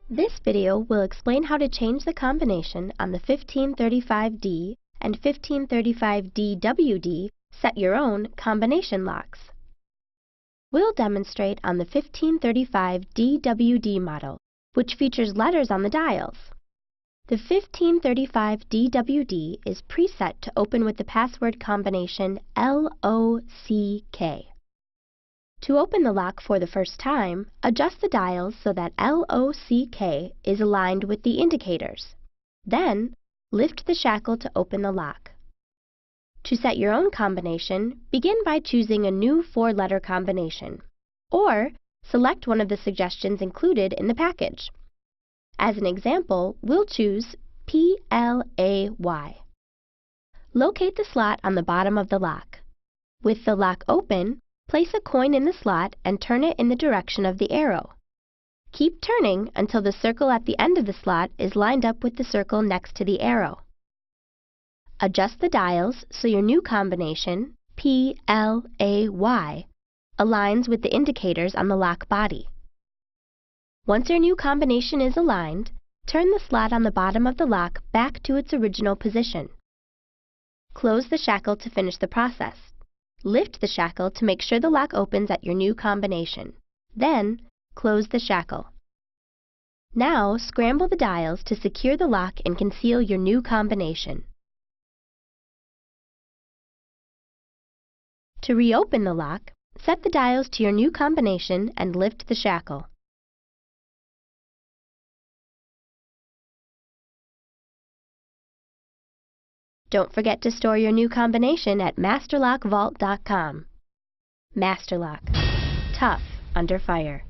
This video will explain how to change the combination on the 1535D and 1535DWD Set Your Own combination locks. We'll demonstrate on the 1535DWD model, which features letters on the dials. The 1535DWD is preset to open with the password combination LOCK. To open the lock for the first time, adjust the dials so that LOCK is aligned with the indicators. Then, lift the shackle to open the lock. To set your own combination, begin by choosing a new 4-letter combination, or select one of the suggestions included in the package. As an example, we'll choose PLAY. Locate the slot on the bottom of the lock. With the lock open, place a coin in the slot and turn it in the direction of the arrow. Keep turning until the circle at the end of the slot is lined up with the circle next to the arrow. Adjust the dials so your new combination, PLAY, aligns with the indicators on the lock body. Once your new combination is aligned, turn the slot on the bottom of the lock back to its original position. Close the shackle to finish the process. Lift the shackle to make sure the lock opens at your new combination. Then, close the shackle. Now, scramble the dials to secure the lock and conceal your new combination. To reopen the lock, set the dials to your new combination and lift the shackle. Don't forget to store your new combination at masterlockvault.com. Masterlock. Tough under fire.